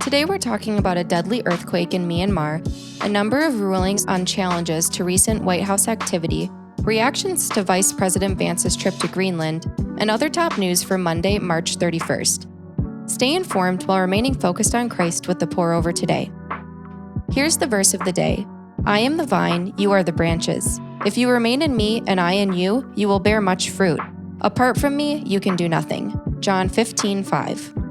Today we're talking about a deadly earthquake in Myanmar, a number of rulings on challenges to recent White House activity, reactions to Vice President Vance's trip to Greenland, and other top news for Monday, March 31st. Stay informed while remaining focused on Christ with the pour-over today. Here's the verse of the day. I am the vine, you are the branches. If you remain in me and I in you, you will bear much fruit. Apart from me, you can do nothing. John 15:5.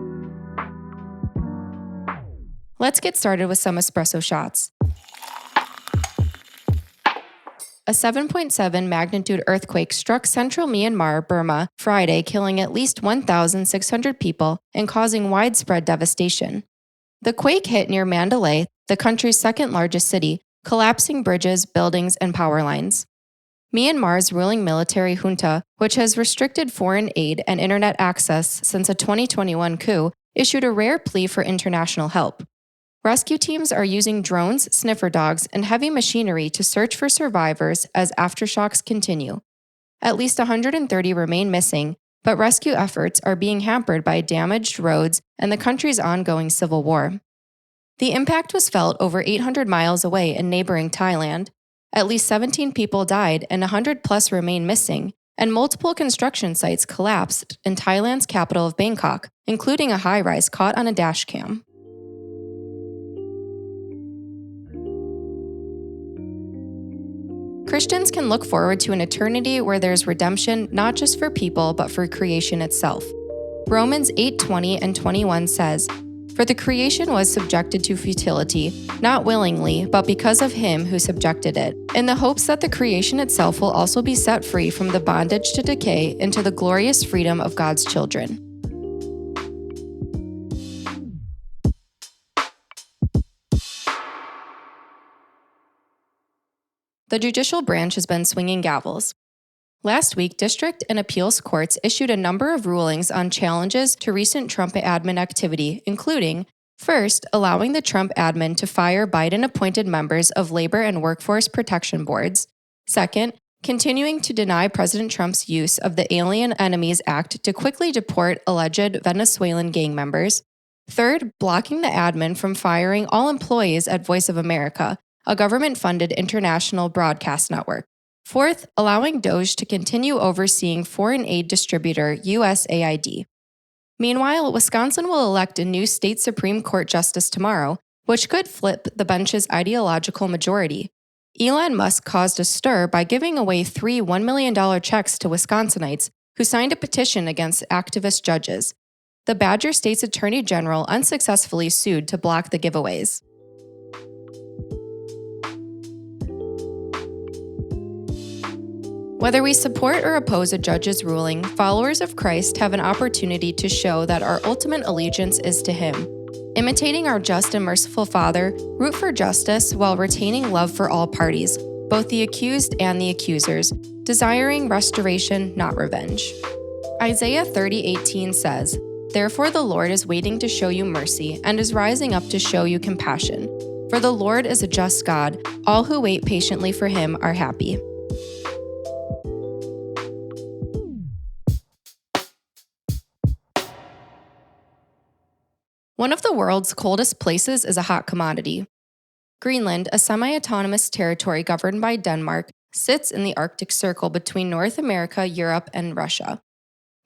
Let's get started with some espresso shots. A 7.7 magnitude earthquake struck central Myanmar, Burma, Friday, killing at least 1,600 people and causing widespread devastation. The quake hit near Mandalay, the country's second largest city, collapsing bridges, buildings, and power lines. Myanmar's ruling military junta, which has restricted foreign aid and internet access since a 2021 coup, issued a rare plea for international help. Rescue teams are using drones, sniffer dogs, and heavy machinery to search for survivors as aftershocks continue. At least 130 remain missing, but rescue efforts are being hampered by damaged roads and the country's ongoing civil war. The impact was felt over 800 miles away in neighboring Thailand. At least 17 people died and 100+ remain missing, and multiple construction sites collapsed in Thailand's capital of Bangkok, including a high-rise caught on a dashcam. Christians can look forward to an eternity where there's redemption not just for people but for creation itself. Romans 8:20 and 21 says, For the creation was subjected to futility, not willingly, but because of him who subjected it, in the hopes that the creation itself will also be set free from the bondage to decay into the glorious freedom of God's children. The judicial branch has been swinging gavels. Last week, district and appeals courts issued a number of rulings on challenges to recent Trump admin activity, including, first, allowing the Trump admin to fire Biden-appointed members of labor and workforce protection boards. Second, continuing to deny President Trump's use of the Alien Enemies Act to quickly deport alleged Venezuelan gang members. Third, blocking the admin from firing all employees at Voice of America, a government-funded international broadcast network. Fourth, allowing DOJ to continue overseeing foreign aid distributor USAID. Meanwhile, Wisconsin will elect a new state Supreme Court justice tomorrow, which could flip the bench's ideological majority. Elon Musk caused a stir by giving away 3 $1 million checks to Wisconsinites who signed a petition against activist judges. The Badger State's Attorney General unsuccessfully sued to block the giveaways. Whether we support or oppose a judge's ruling, followers of Christ have an opportunity to show that our ultimate allegiance is to Him. Imitating our just and merciful Father, root for justice while retaining love for all parties, both the accused and the accusers, desiring restoration, not revenge. Isaiah 30:18 says, Therefore the Lord is waiting to show you mercy and is rising up to show you compassion. For the Lord is a just God. All who wait patiently for Him are happy. One of the world's coldest places is a hot commodity. Greenland, a semi-autonomous territory governed by Denmark, sits in the Arctic Circle between North America, Europe, and Russia.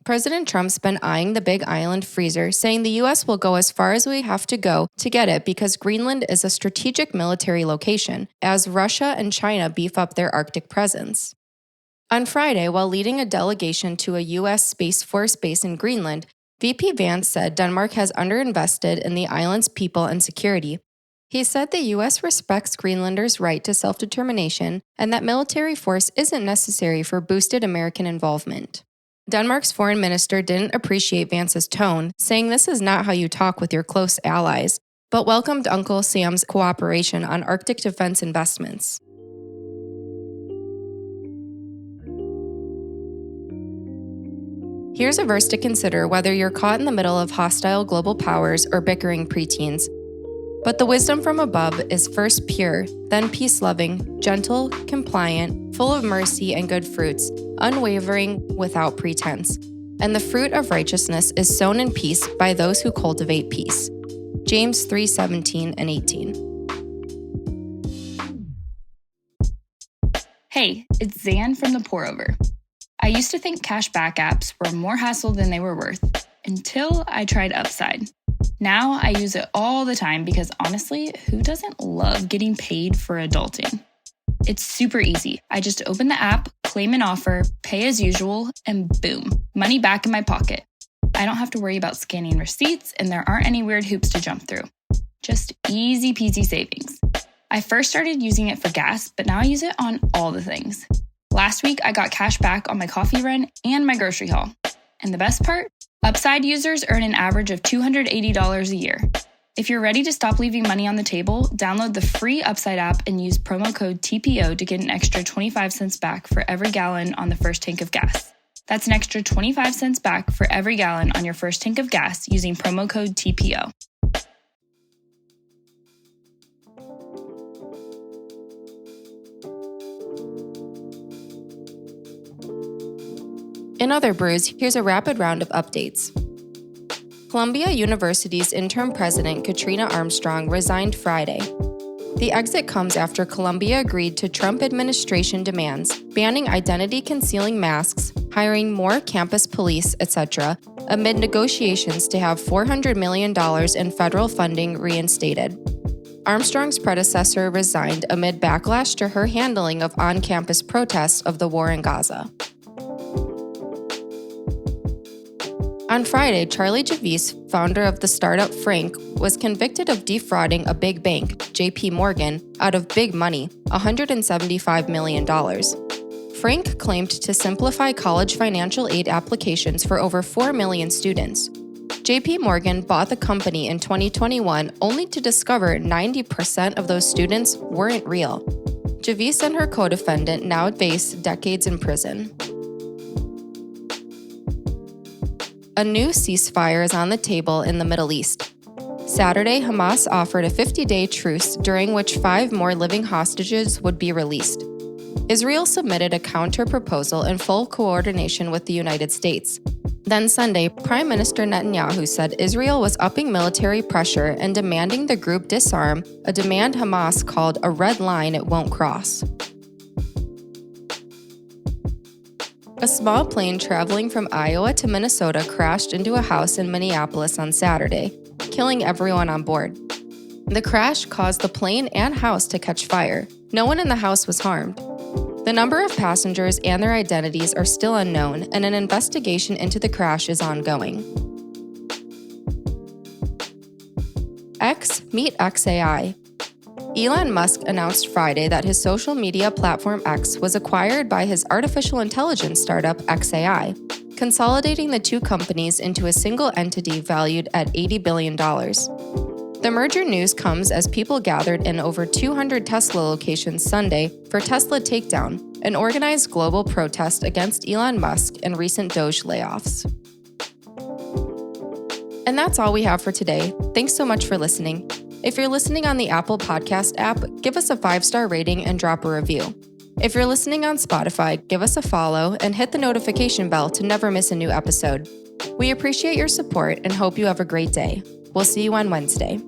President Trump's been eyeing the Big Island freezer, saying the U.S. will go as far as we have to go to get it because Greenland is a strategic military location, as Russia and China beef up their Arctic presence. On Friday, while leading a delegation to a U.S. Space Force base in Greenland, VP Vance said Denmark has underinvested in the island's people and security. He said the U.S. respects Greenlanders' right to self-determination and that military force isn't necessary for boosted American involvement. Denmark's foreign minister didn't appreciate Vance's tone, saying this is not how you talk with your close allies, but welcomed Uncle Sam's cooperation on Arctic defense investments. Here's a verse to consider whether you're caught in the middle of hostile global powers or bickering preteens. But the wisdom from above is first pure, then peace-loving, gentle, compliant, full of mercy and good fruits, unwavering, without pretense. And the fruit of righteousness is sown in peace by those who cultivate peace. James 3:17 and 18. Hey, it's Zan from The Pour Over. I used to think cash back apps were more hassle than they were worth, until I tried Upside. Now I use it all the time because honestly, who doesn't love getting paid for adulting? It's super easy. I just open the app, claim an offer, pay as usual, and boom, money back in my pocket. I don't have to worry about scanning receipts, and there aren't any weird hoops to jump through. Just easy peasy savings. I first started using it for gas, but now I use it on all the things. Last week, I got cash back on my coffee run and my grocery haul. And the best part? Upside users earn an average of $280 a year. If you're ready to stop leaving money on the table, download the free Upside app and use promo code TPO to get an extra 25 cents back for every gallon on the first tank of gas. That's an extra 25 cents back for every gallon on your first tank of gas using promo code TPO. In other brews, here's a rapid round of updates. Columbia University's interim president, Katrina Armstrong, resigned Friday. The exit comes after Columbia agreed to Trump administration demands, banning identity-concealing masks, hiring more campus police, etc., amid negotiations to have $400 million in federal funding reinstated. Armstrong's predecessor resigned amid backlash to her handling of on-campus protests of the war in Gaza. On Friday, Charlie Javice, founder of the startup Frank, was convicted of defrauding a big bank, JP Morgan, out of big money, $175 million. Frank claimed to simplify college financial aid applications for over 4 million students. JP Morgan bought the company in 2021 only to discover 90% of those students weren't real. Javice and her co-defendant now face decades in prison. A new ceasefire is on the table in the Middle East. Saturday, Hamas offered a 50-day truce during which 5 more living hostages would be released. Israel submitted a counter-proposal in full coordination with the United States. Then Sunday, Prime Minister Netanyahu said Israel was upping military pressure and demanding the group disarm, a demand Hamas called a red line it won't cross. A small plane traveling from Iowa to Minnesota crashed into a house in Minneapolis on Saturday, killing everyone on board. The crash caused the plane and house to catch fire. No one in the house was harmed. The number of passengers and their identities are still unknown, and an investigation into the crash is ongoing. X meet XAI. Elon Musk announced Friday that his social media platform X was acquired by his artificial intelligence startup XAI, consolidating the two companies into a single entity valued at $80 billion. The merger news comes as people gathered in over 200 Tesla locations Sunday for Tesla Takedown, an organized global protest against Elon Musk and recent Doge layoffs. And that's all we have for today. Thanks so much for listening. If you're listening on the Apple Podcast app, give us a 5-star rating and drop a review. If you're listening on Spotify, give us a follow and hit the notification bell to never miss a new episode. We appreciate your support and hope you have a great day. We'll see you on Wednesday.